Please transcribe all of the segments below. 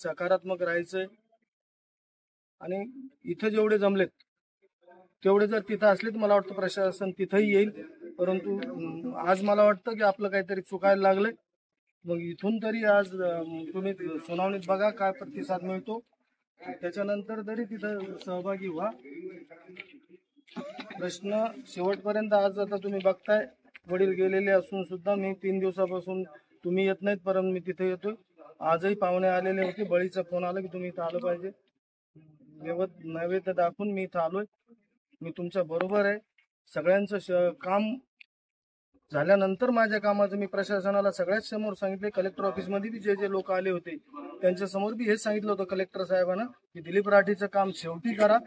सकारात्मक राहायचंय आणि इथं जेवढे जमलेत तेवढे जर तिथं असले तर मला वाटतं प्रशासन तिथंही येईल. परंतु आज मला वाटतं की आपलं काहीतरी चुकायला लागलंय. मग इथून तरी आज तुम्ही सुनावणीत बघा काय प्रतिसाद मिळतो, त्याच्यानंतर तरी तिथं सहभागी व्हा. प्रश्न शेवटपर्यंत आज आता तुम्ही बघताय, वडील गेलेले असून सुद्धा मी 3 दिवसापासून तुम्ही येत नाहीत परंतु मी तिथे येतोय. आजही पाहुणे आलेले होते, बळीचा फोन आला की तुम्ही इथं आलं पाहिजे. नैवेद्य दाखवून मी इथं आलोय. मी तुमच्या बरोबर आहे. सगळ्यांचं काम झाल्यानंतर माझ्या कामाचं मी प्रशासनाला सगळ्याच समोर सांगितले. कलेक्टर ऑफिसमध्ये बी जे लोक आले होते त्यांच्या समोर बी हेच सांगितलं होतं कलेक्टर साहेबांना की दिलीप राठीचं काम शेवटी करा,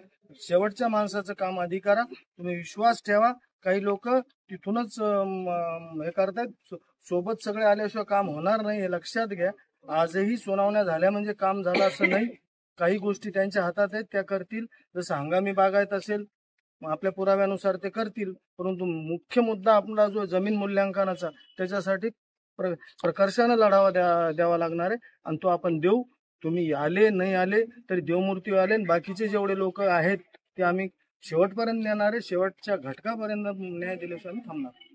शेवटच्या माणसाचं काम आधी करा. तुम्ही विश्वास ठेवा. काही लोक तिथूनच हे करतायत, सोबत सगळे आल्याशिवाय काम होणार नाही हे लक्षात घ्या. आजही सुनावण्या झाल्या म्हणजे काम झालं असं नाही. काही गोष्टी त्यांच्या हातात आहेत, त्या करतील. जसं हंगामी बागायत असेल आपल्या पुराव्यानुसार ते करतील. परंतु मुख्य मुद्दा आपला जो जमीन मूल्यांकनाचा त्याच्यासाठी प्रकर्षानं लढावा द्यावा लागणार आहे आणि तो आपण देऊ. तुम्ही आले नाही आले तरी देवमूर्ती आले. बाकीचे जेवढे लोक आहेत ते आम्ही शेवटपर्यंत नेणार आहे. शेवटच्या घटकापर्यंत न्याय दिल्याशिवाय आम्ही थांबणार.